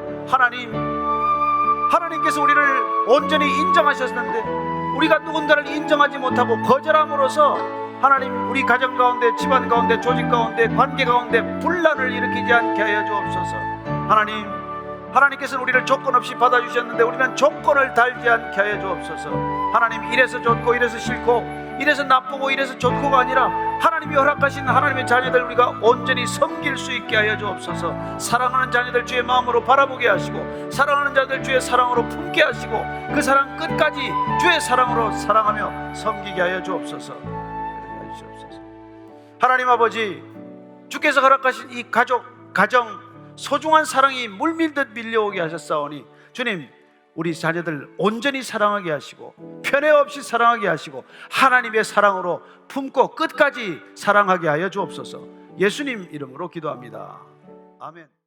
하나님께서 우리를 온전히 인정하셨는데 우리가 누군가를 인정하지 못하고 거절함으로써 하나님, 우리 가정 가운데, 집안 가운데, 조직 가운데, 관계 가운데 분란을 일으키지 않게 하여 주옵소서. 하나님, 하나님께서는 우리를 조건 없이 받아주셨는데 우리는 조건을 달지 않게 하여 주옵소서. 하나님, 이래서 좋고 이래서 싫고 이래서 나쁘고 이래서 좋고가 아니라 하나님이 허락하신 하나님의 자녀들 우리가 온전히 섬길 수 있게 하여 주옵소서. 사랑하는 자녀들 주의 마음으로 바라보게 하시고, 사랑하는 자들 주의 사랑으로 품게 하시고, 그 사랑 끝까지 주의 사랑으로 사랑하며 섬기게 하여 주옵소서. 하나님 아버지, 주께서 허락하신 이 가정 소중한 사랑이 물밀듯 밀려오게 하셨사오니 주님, 우리 자녀들 온전히 사랑하게 하시고 편애 없이 사랑하게 하시고 하나님의 사랑으로 품고 끝까지 사랑하게 하여 주옵소서. 예수님 이름으로 기도합니다. 아멘.